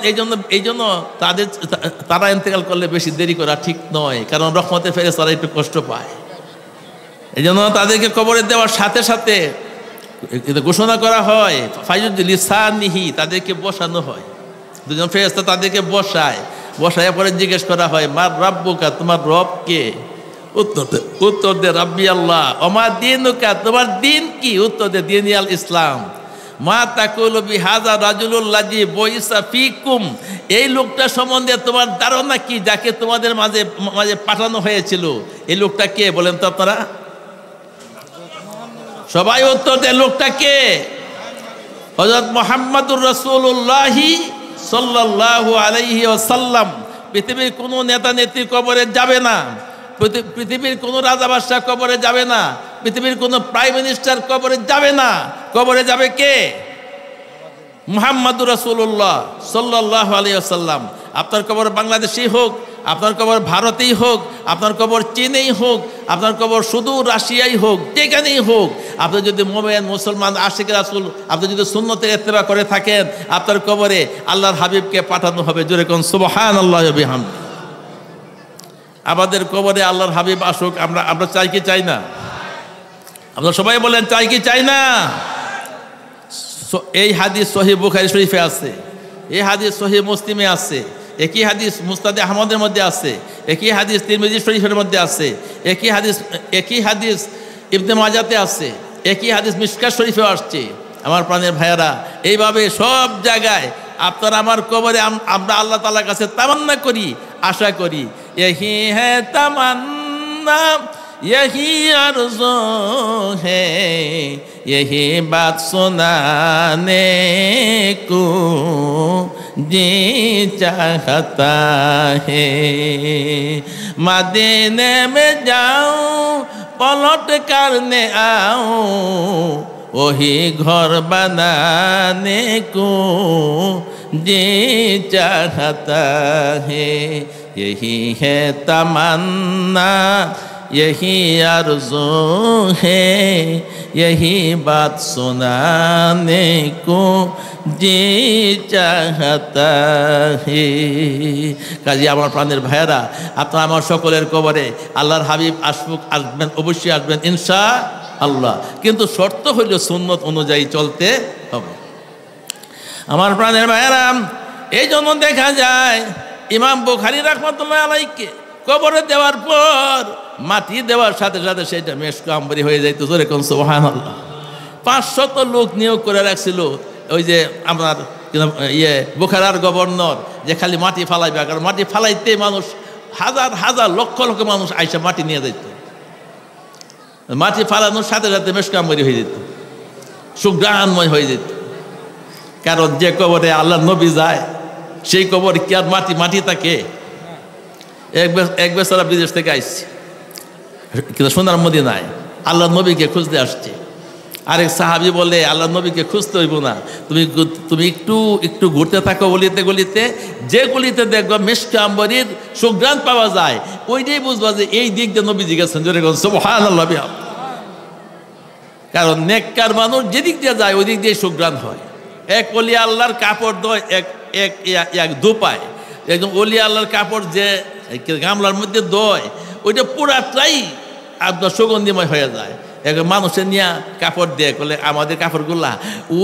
এই জন্য তারা ইন্তেকাল করলে বেশি দেরি করা ঠিক নয়, কারণ রহমতে ফেরেশতারা একটু কষ্ট পায়। এই জন্য তাদেরকে কবরে দেওয়ার সাথে সাথে ঘোষণা করা হয় ফাইজুল লিসানিহি, তাদেরকে বসানো হয়। দুজন ফেরেশতা তাদেরকে বসায় পরে জিজ্ঞেস করা হয় মার রাব্বুকা, তোমার রব কে? উত্তর দে রাব্বি আল্লাহ। ওমা দীনুকা, তোমার দিন কি? উত্তর দে দীনি আল ইসলাম। মা তাকুলু বিহাযা রাজুলুল্লাযী বুইসা ফীকুম, এই লোকটা সম্বন্ধে তোমার ধারণা কি, যাকে তোমাদের মাঝে পাঠানো হয়েছিল? এই লোকটা কে বলেন তো আপনারা? সবাই উত্তর দেয়, লোকটা কে? হযরত মুহাম্মদুর রাসূলুল্লাহ সাল্লাল্লাহু আলাইহি ওয়াসাল্লাম। পৃথিবীর কোনো নেতা নেত্রী কবরে যাবে না, পৃথিবীর কোনো রাজা বাদশাহ কবরে যাবে না, পৃথিবীর কোনো প্রাইম মিনিস্টার কবরে যাবে না। কবরে যাবে কে? মুহাম্মদুর রাসূলুল্লাহ সাল্লাল্লাহু আলাইহি ওয়াসাল্লাম। আপনার কবর বাংলাদেশেই হোক, আপনার কবর ভারতেই হোক, আপনার কবর চীনেই হোক, আপনার কবর শুধু রাশিয়াই হোক, যেখানেই হোক, আপনি যদি মুমিন মুসলমান আশিক রাসূল, আপনি যদি সুন্নতের ইত্তেবা করে থাকেন, আপনার কবরে আল্লাহর হাবিবকে পাঠানো হবে। জোরে কোন সুবহানাল্লাহি ওয়া বিহামদিহি। আমাদের কবরে আল্লাহর হাবিব আসুক, আমরা চাই কি চাই না? আপনারা সবাই বলেন চাই কি চাই না? এই হাদিস সহিহ বুখারী শরীফে আছে, এই হাদিস সহিহ মুসলিমে আছে, একই হাদিস মুসনাদে আহমদের মধ্যে আছে, একই হাদিস তিরমিজি শরীফের মধ্যে আছে, একই হাদিস ইবনে মাজাতে আছে, একই হাদিস মিশকাত শরীফেও আসছে। আমার প্রাণের ভাইয়েরা, এইভাবে সব জায়গায় আপনারা আমার কবরে আমরা আল্লাহ তাআলার কাছে তামান্না করি, আশা করি। यही है तमन्ना यही आरज़ू है, यही बात सुनाने को जी चाहता है। मदीने में जाऊं पलट करने आऊं, वही घर बनाने को जी चाहता है। यही है तमन्ना यही आरज़ू है, यही बात सुनाने को जी चाहता है। কাজী আমার প্রাণের ভাইয়েরা, আপনারা আমার সকলের কবরে আল্লাহর হাবিব আসবেন, অবশ্যই আসবেন ইনশাআল্লাহ। কিন্তু শর্ত হইল সুন্নত অনুযায়ী চলতে হবে। আমার প্রাণের ভাইয়েরা, এই জন্য দেখা যায় ইমাম বুখারী রাহমাতুল্লাহ আলাইহিকে কবরে দেওয়ার পর মাটি দেওয়ার সাথে সাথে সেটা মেশক আম্বরি হয়ে যাইত। জোরে কোন সুবহানাল্লাহ। 500 লোক নিয়োগ করে রাখছিল ওই যে আপনার বুখারার গভর্নর, যে খালি মাটি ফালাইবে। কারণ মাটি ফালাইতে মানুষ হাজার হাজার লক্ষ লক্ষ মানুষ আইসা মাটি নিয়ে যেত। মাটি ফালানোর সাথে সাথে মেশক আম্বরি হয়ে যেত, সুঘ্রাণময় হয়ে যেত। কারণ যে কবরে আল্লাহর নবী যায় সেই কবর কি আর মাটি থাকে? এক বেচারা বিদেশ থেকে আসছে, কিন্তু সোনার মদিনায় আল্লাহ নবীকে খুঁজতে আসছে। আরেক সাহাবি বলে, আল্লাহ নবীকে খুঁজতে হইব না, তুমি একটু একটু ঘুরতে থাকো গলিতে গলিতে, যে গলিতে দেখবো মিশকে আম্বরীর সুঘ্রাণ পাওয়া যায়, ওইটাই বুঝবা যে এই দিক দিয়ে নবীজি গেছেন। জোরে কোন সুবহানাল্লাহ। কারণ নেককার মানুষ যেদিক দিয়ে যায় ওই দিক দিয়ে সুঘ্রাণ হয়। এক ওলি আল্লাহর কাপড় দয় এক দুপায়, একদম ওলি আল্লাহর কাপড় যে গামলার মধ্যে দয় ওইটা পুরাটাই আপনার সুগন্ধিময় হয়ে যায়। এখন মানুষের নিয়ে কাপড় দিয়ে বলে আমাদের কাপড়গুলা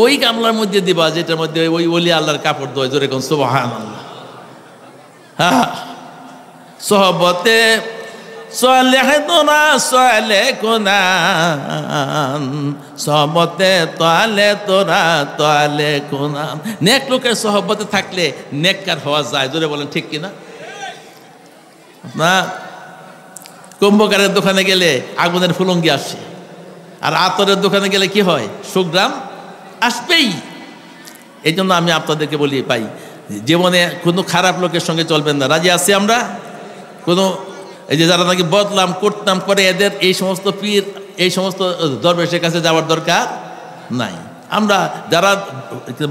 ওই গামলার মধ্যে দিবা যেটার মধ্যে ওই ওলি আল্লাহর কাপড় দয়। জোরে কোন সুবহানাল্লাহ। হ্যাঁ, সহবতে সালেহ তোরা সালে কোনান, সহবতে তালে তোরা তালে কোনান। নেক লোকের সহবতে থাকলে নেককার হওয়া যায়। জোরে বলেন ঠিক কিনা? না, কুম্ভকারের দোকানে গেলে আগুনের ফুলঙ্গি আসে, আর আতরের দোকানে গেলে কি হয়? সুঘ্রাণ আসবেই। এই জন্য আমি আপনাদেরকে বলি ভাই, জীবনে কোনো খারাপ লোকের সঙ্গে চলবেন না। রাজি আছি আমরা? কোনো এই যে যারা নাকি বদলাম করতাম করে, এদের এই সমস্ত পীর এই সমস্ত দরবেশের কাছে যাওয়ার দরকার নাই। আমরা যারা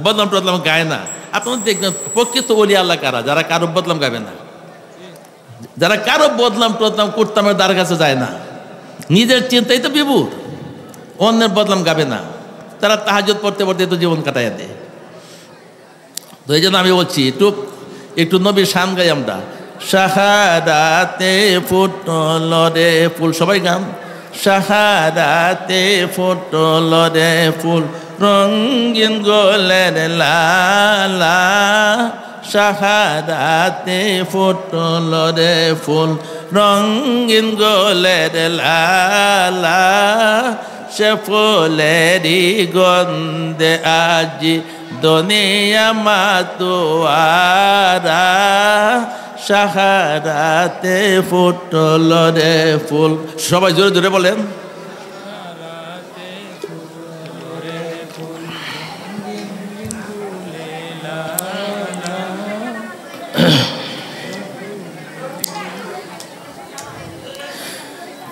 বদলাম টদলাম গায় না, আপনারা দেখবেন প্রকৃত ওলি আল্লাহ কারা? যারা কারো বদলাম গাবে না, যারা কারো বদলাম টদলাম করতামের দ্বার কাছে যায় না, নিজের চিন্তাই তো বিভোর, অন্যের বদলাম গাবে না, তারা তাহাজ্জুদ পড়তে পড়তে তো জীবন কাটাইয়া দেয়। তো এই জন্য আমি বলছি একটু নবীর শান গাই আমরা। শাহাদাতে ফুটল রে ফুল, সবাই গান। শাহাদাতে ফুটল রে ফুল, রঙিন গোলের লালা। শাহাদাতে ফুটল রে ফুল, রঙিন গোলের লালা। সে ফুলেরই গন্ধে আজি দুনিয়া মাতোয়ারা। শাহাদাতে ফুটল রে ফুল, সবাই জোরে জোরে বলেন।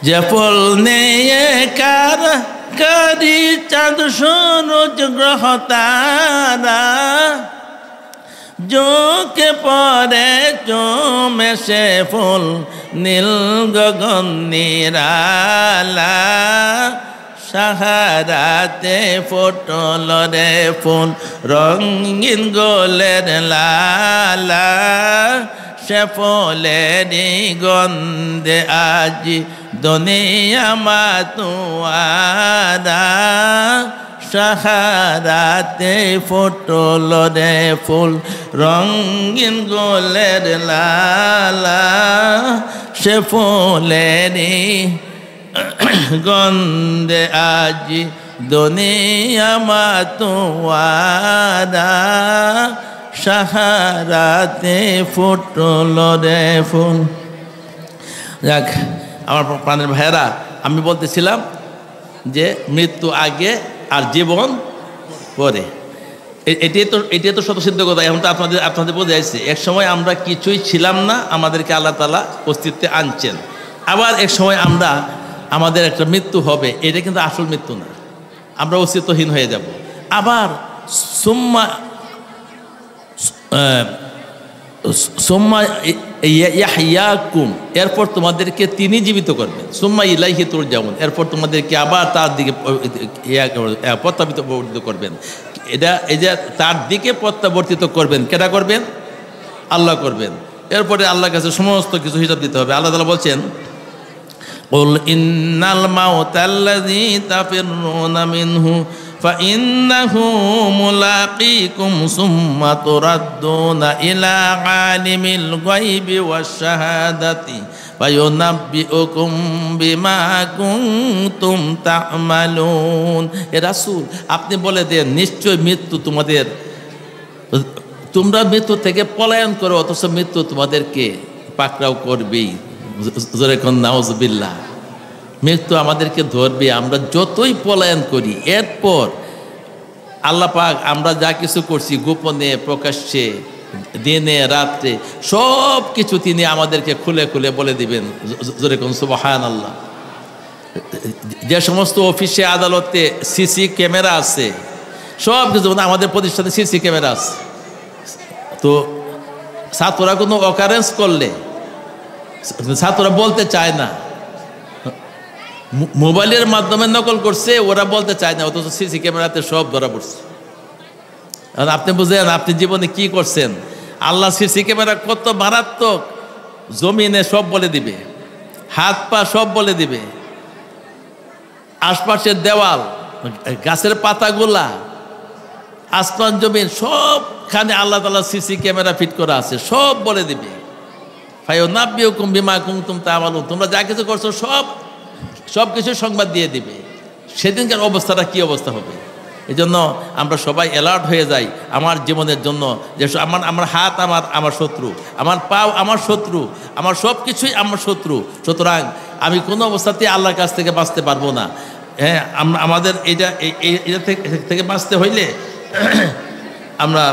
যে ফুল নিয়ে কার কারি চাঁদ সূরজ গ্রহ তারা, জোকে পরে চুমে সে ফুল নীল গগন নিরালা। শাহাদাতে ফুটল রে ফুল, রঙিন গোলের লালা। সে ফুলেরই গন্ধে আজি দুনিয়া মাতোয়ারা। শাহাদাতে ফুটল রে ফুল, রঙিন গোলের লালা। সে ফুলেরই গন্ধে আজি দুনিয়া মাতোয়ারা। শাহাদাতে ফুটল রে ফুল। যাক আমার প্রাণের ভাইয়েরা, আমি বলতেছিলাম যে মৃত্যু আগে আর জীবন পরে। এটাই তো স্বতঃসিদ্ধ কথা। এখন তো আপনাদের বোঝা যাচ্ছে, এক সময় আমরা কিছুই ছিলাম না, আমাদেরকে আল্লাহ তাআলা অস্তিত্বে আনছেন। আবার এক সময় আমাদের একটা মৃত্যু হবে, এটা কিন্তু আসল মৃত্যু না, আমরা অস্তিত্বহীন হয়ে যাব। আবার সুম্মা ইয়াহইয়াকুম, এরপর তোমাদেরকে তিনি জীবিত করবেন। সুম্মা ইলাইহি তুরজাউন, এরপর তোমাদেরকে আবার তার দিকে প্রত্যাবর্তিত করবেন। এই যে তার দিকে প্রত্যাবর্তিত করবেন, কেটা করবেন? আল্লাহ করবেন। এরপরে আল্লাহর কাছে সমস্ত কিছু হিসাব দিতে হবে। আল্লাহ তাআলা বলছেন, কুল ইন্নাল মাউতাল্লাযী তাফিররুনা মিনহু ফাইন্নাহু মুলাকীকুম সুম্মা তুরাদ্দুনা ইলা আলিমিল গায়বি ওয়াশ শাহাদাতি ফায়ুনাব্বিউকুম বিমা কুনতুম তা'মালুন। এ রাসূল, আপনি বলে দেন নিশ্চয় মৃত্যু তোমরা মৃত্যু থেকে পলায়ন করো, অথচ মৃত্যু তোমাদেরকে পাকড়াও করবেই। জোরে কোন নাউযুবিল্লাহ। মৃত্যু আমাদেরকে ধরবে, আমরা যতই পলায়ন করি। এরপর আল্লাহ পাক আমরা যা কিছু করছি, গোপনে প্রকাশ্যে, দিনে রাত্রে, সব কিছু তিনি আমাদেরকে খুলে খুলে বলে দিবেন। জোরে কোন সুবহানাল্লাহ। যে সমস্ত অফিসে আদালতে সিসি ক্যামেরা আছে, সব কিছু আমাদের প্রতিষ্ঠানে সিসি ক্যামেরা আছে। তো ছাত্ররা কোনো অকারেন্স করলে ছাত্ররা বলতে চায় না, মোবাইলের মাধ্যমে নকল করছে, ওরা বলতে চায় না, অথচ সিসি ক্যামেরাতে সব ধরা পড়ছে। আপনি বুঝেন আপনি জীবনে কি করছেন। আল্লাহ সিসি ক্যামেরা কত মারাত্মক, জমিনে সব বলে দিবে, হাত পা সব বলে দিবে, আশপাশের দেওয়াল, গাছের পাতাগুলা, আসমান জমিন সবখানে আল্লাহ তাআলা সিসি ক্যামেরা ফিট করা আছে, সব বলে দিবে। ফায়ুনাব্বিউকুম বিমা কুনতুম তা'মালুন, তোমরা যা কিছু করছো সব কিছু সংবাদ দিয়ে দিবে। সেদিনকার অবস্থাটা কি অবস্থা হবে। এই জন্য আমরা সবাই অ্যালার্ট হয়ে যাই আমার জীবনের জন্য, যে আমার হাত আমার শত্রু, আমার পাও আমার শত্রু, আমার সব কিছুই আমার শত্রু। সুতরাং আমি কোনো অবস্থাতেই আল্লাহর কাছ থেকে বাঁচতে পারবো না। হ্যাঁ, আমাদের এটা থেকে বাঁচতে হইলে আমরা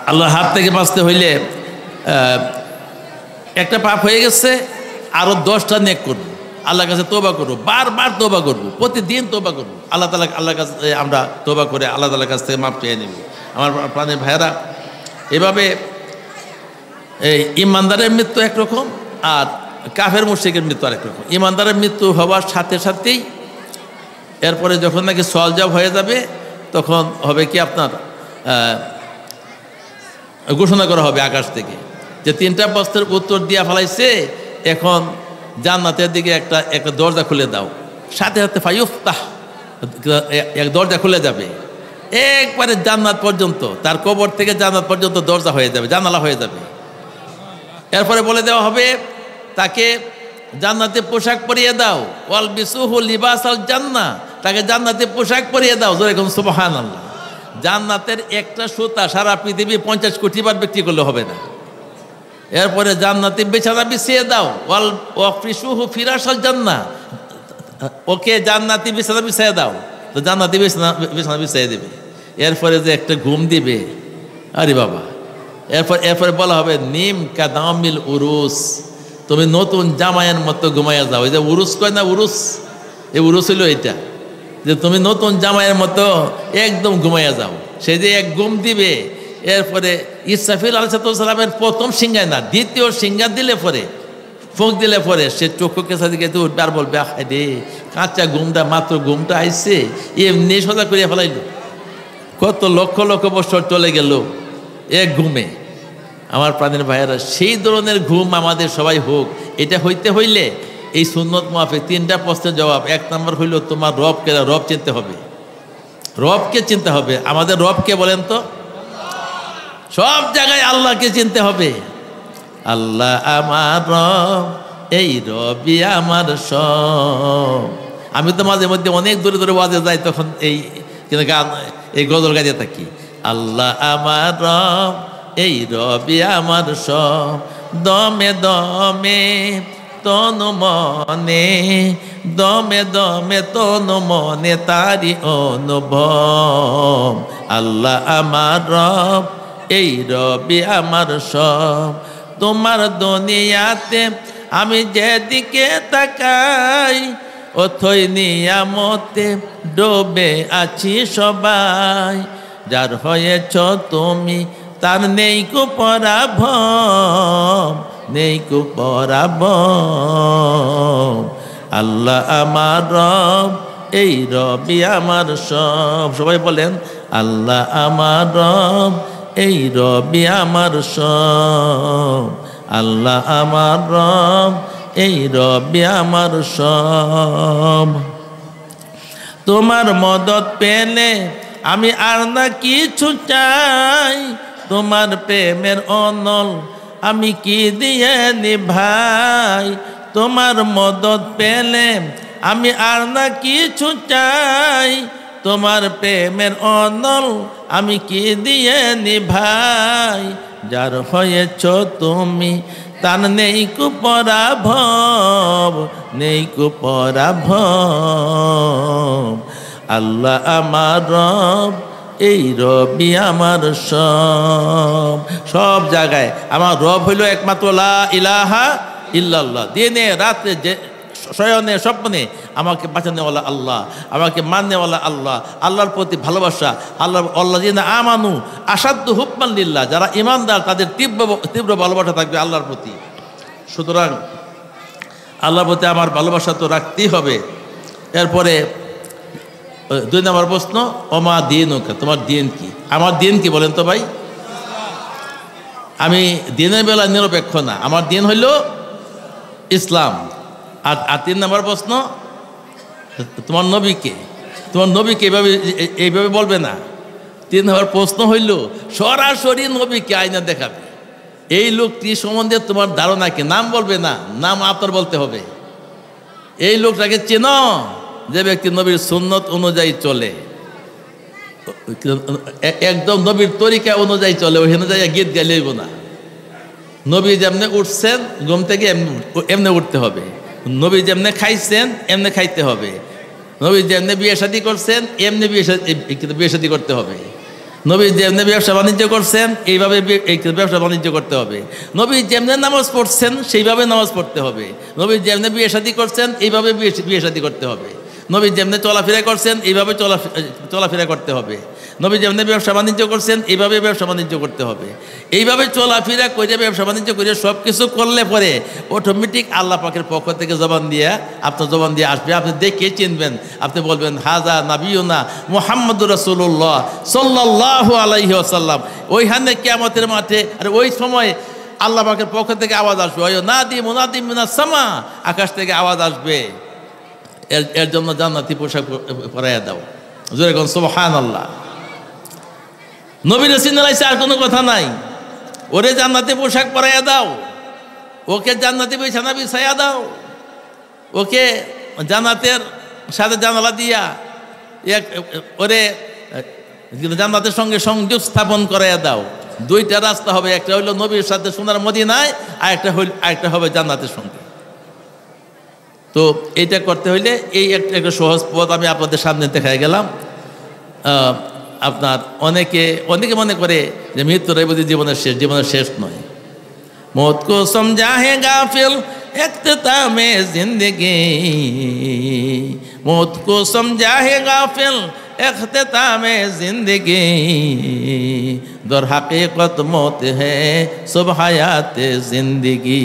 আল্লাহর হাত থেকে বাঁচতে হইলে একটা পাপ হয়ে গেছে, আরও 10টা নেক করবো, আল্লাহর কাছে তওবা করবো, বারবার তওবা করবো, প্রতিদিন তওবা করবো, আল্লাহর কাছে আমরা তওবা করে আল্লাহ তাআলার কাছ থেকে মাপ চেয়ে নেব। আমার প্রাণের ভাইয়েরা, এভাবে এই ইমানদারের মৃত্যু একরকম আর কাফের মুশরিকের মৃত্যু আরেক রকম। ইমানদারের মৃত্যু হওয়ার সাথে সাথেই এরপরে যখন নাকি সওয়াল হয়ে যাবে, তখন হবে কি আপনার ঘোষণা করা হবে আকাশ থেকে যে 3টা প্রশ্নের উত্তর দিয়া ফেলাইছে, এখন জান্নাতের দিকে একটা দরজা খুলে দাও। সাথে সাথে ফায়ুফতাহ, এক দরজা খুলে যাবে, একবারে জান্নাত পর্যন্ত, তার কবর থেকে জান্নাত পর্যন্ত দরজা হয়ে যাবে, জানালা হয়ে যাবে। এরপরে বলে দেওয়া হবে তাকে জান্নাতে পোশাক পরিয়ে দাও, ওয়ালবিসুহু লিবাসাল জান্নাহ, তাকে জান্নাতে পোশাক পরিয়ে দাও। জোরে কোন সুবহানাল্লাহ। জান্নাতের একটা সুতা সারা পৃথিবী 50 কোটি বার বিক্রি করলে হবে না। এরপরে জান্নাতে বিছানা বিছিয়ে দাও, ওয়াফরিশুহু ফিরাশাল জান্নাহ, ওকে জান্নাতি বিছানা বিছিয়ে দাও, তো জান্নাতি বিছানা বিছিয়ে দেবে। এরপরে যে একটা ঘুম দিবে, আরে বাবা। এরপরে বলা হবে নিম কাদামিল উরুস, তুমি নতুন জামাইয়ের মতো ঘুমাইয়া যাও। এই যে উরুস কয় না, উরুস, এই উরুস হইল এটা, যে তুমি নতুন জামাইয়ের মতো একদম ঘুমাইয়া যাও। সে যে এক ঘুম দিবে, এরপরে ইসরাফিল আলাইহিস সালামের প্রথম সিংহায় না, দ্বিতীয় সিংহা দিলে পরে, ফুঁক দিলে পরে সে চক্ষু কেঁচা দিকে উঠবে আর বলবে, আহাই রে, কাঁচা ঘুমটা, মাত্র ঘুমটা আইসে, এমনি সোজা করিয়া ফেলাইল। কত লক্ষ লক্ষ বছর চলে গেল এক ঘুমে। আমার প্রাণের ভাইয়েরা, সেই ধরনের ঘুম আমাদের সবাই হোক। এটা হইতে হইলে এই সুন্নত মুআফিক 3টা প্রশ্নের জবাব। 1 নম্বর হইল তোমার রবকে, রব চিনতে হবে, রবকে চিনতে হবে। আমাদের রবকে বলেন তো? সব জায়গায় আল্লাহকে চিনতে হবে। আল্লাহ আমার রব, এই রবি আমার সব। আমি তো মাঝে মধ্যে অনেক দূরে দূরে ওয়াজে যাই, তখন এই গান, এই গজল গাইতে থাকি। আল্লাহ আমার রব, এই রবি আমার সব, দমে দমে তনু মনে, দমে দমে তনু মনে তারি অনুভব। আল্লাহ আমার রব, এই রবি আমার সব। তোমার দুনিয়াতে আমি যেদিকে তাকাই, অথই নিয়ামতে ডোবে আছি সবাই। যার হয়েছ তুমি তার নেই কো পরাভব, নেই কো পরাভব। আল্লাহ আমার রব, এই রবি আমার সব। সবাই বলেন আল্লাহ আমার রব, এই রবি আমার সব। আল্লাহ আমার রব, এই রবি আমার সব। তোমার মদত পেলে আমি আর না কিছু চাই, তোমার প্রেমের অনল আমি কি দিয়ে নিভাই। তোমার মদত পেলে আমি আর না কিছু চাই, তোমার প্রেমের অনল আমি কি দিয়ে নিভাই। যার হয়েছ তুমি তার নেই কো পরাভব, নেই কো পরাভব। আল্লাহ আমার রব, এই রবি আমার সব। সব জায়গায় আমার রব হইল একমাত্র লা ইলাহা ইল্লাল্লাহ। দিনে রাত্রে যে শয়নে স্বপ্নে আমাকে বাঁচানেওয়ালা আল্লাহ, আমাকে মাননেওয়ালা আল্লাহ, আল্লাহর প্রতি ভালোবাসা, আল্লাহ যিনি আমানু আসাদ্দু হুব্বান লিল্লাহ, যারা ইমানদার তাদের তীব্র ভালোবাসা থাকবে আল্লাহর প্রতি। সুতরাং আল্লাহর প্রতি আমার ভালোবাসা তো রাখতেই হবে। এরপরে 2 নম্বর প্রশ্ন, ওমা দিন ওকে, তোমার দিন কি? আমার দিন কি বলেন তো ভাই? আমি দিনের বেলা নিরপেক্ষ না, আমার দিন হইল ইসলাম। আর 3 নম্বর প্রশ্ন, তোমার নবীকে, তোমার নবীকে এইভাবে বলবে না। 3 নম্বর প্রশ্ন হইল সরাসরি নবীকে আয়না দেখাবে। এই লোকটি সম্বন্ধে তোমার ধারণা কি? নাম বলবে না, নাম আপনার বলতে হবে। এই লোকটাকে চেনো, যে ব্যক্তি নবীর সুন্নত অনুযায়ী চলে, একদম নবীর তরিকা অনুযায়ী চলে, ওইখানে যাই গীত গাইলে হইব না। নবী যেমনে উঠছেন ঘুম থেকে এমনি উঠতে হবে, নবী যেমনে খাইছেন এমনি খাইতে হবে, নবী যেমনি বিয়ে শাদী করছেন এমনি বিয়ে শাদী করতে হবে, নবী যেমনি ব্যবসা বাণিজ্য করছেন এইভাবে ব্যবসা বাণিজ্য করতে হবে, নবী যেমনি নামাজ পড়ছেন সেইভাবে নামাজ পড়তে হবে, নবী যেমনি বিয়ে শাদী করছেন এইভাবে বিয়ে শাদী করতে হবে, নবী যেমনি চলাফেরা করছেন এইভাবে চলাফেরা করতে হবে, নবী যেমনি ব্যবসা বাণিজ্য করছেন এইভাবে ব্যবসা বাণিজ্য করতে হবে। এইভাবে চলাফেরা করে ব্যবসা বাণিজ্য করে সব কিছু করলে পরে অটোমেটিক আল্লাহ পাকের পক্ষ থেকে জবান দিয়ে আপনার জবান দিয়ে আসবে, আপনি দেখে চিনবেন, আপনি বলবেন হাজা নাবিয়ুনা মুহাম্মদুর রাসূলুল্লাহ সাল্লাল্লাহু আলাইহি ওয়াসাল্লাম। ওইখানে কিয়ামতের মাঠে আর ওই সময় আল্লাহ পাকের পক্ষ থেকে আওয়াজ আসবে, ওই নাদি মুনাদি মিনাস সামা, আকাশ থেকে আওয়াজ আসবে, এর জন্য জান্নাতি পোশাক পরাইয়া দাও। জোরে কোন সুবহানাল্লাহ। নবীর সিনালাইছে আর কোনো কথা নাই, ওরে জান্নাতি পোশাক পরাইয়া দাও, ওকে জান্নাতি বিছানা বিছাইয়া দাও, ওকে জান্নাতের সাথে জানালা দিয়া ওরে জান্নাতের সঙ্গে সংযোগ স্থাপন করাইয়া দাও। 2টা রাস্তা হবে, একটা হইল নবীর সাথে সোনার মদিনায়, আর একটা হবে জান্নাতের সঙ্গে। তো এইটা করতে হইলে এই একটা সহজ পথ আমি আপনাদের সামনে দেখাই গেলাম। আপনার অনেকে মনে করে যে মৃত্যুর বুঝি জীবনের শেষ নয়। মौत को समझा है गाफिल इख्तितामे जिंदगी, मौत को समझा है गाफिल इख्तितामे जिंदगी, दर हकीकत मौत है सुबह हयात जिंदगी।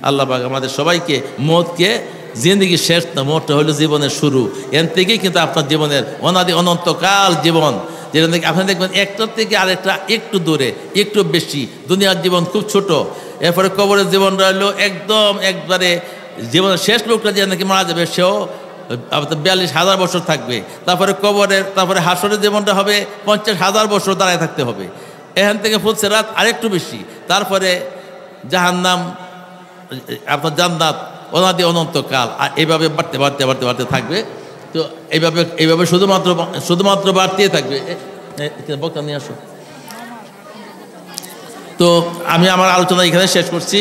আল্লাহ পাক আমাদের সবাইকে মৌতকে জিন্দগি শেষ না, মৌতটা হলো জীবনের শুরু। এর থেকেই কিন্তু আপনার জীবনের অনাদি অনন্তকাল জীবন, যেটা থেকে আপনি দেখবেন একটার থেকে আরেকটা একটু দূরে, একটু বেশি। দুনিয়ার জীবন খুব ছোট, এরপরে কবরের জীবনটা হলো একবারে জীবনের শেষ লোকটা যে নাকি মারা যাবে সেও আপনার 42,000 বছর থাকবে। তারপরে হাসরের জীবনটা হবে 50,000 বছর দাঁড়ায় থাকতে হবে। এখান থেকে ফুলসিরাত আরেকটু বেশি, তারপরে জাহান্নাম, আপনার জান্নাত, অনাদি অনন্তকাল, আর এইভাবে বাড়তে থাকবে। তো এইভাবে শুধুমাত্র বাড়তেই থাকবে। বক্তা নিয়ে আসো। তো আমি আমার আলোচনা এখানে শেষ করছি।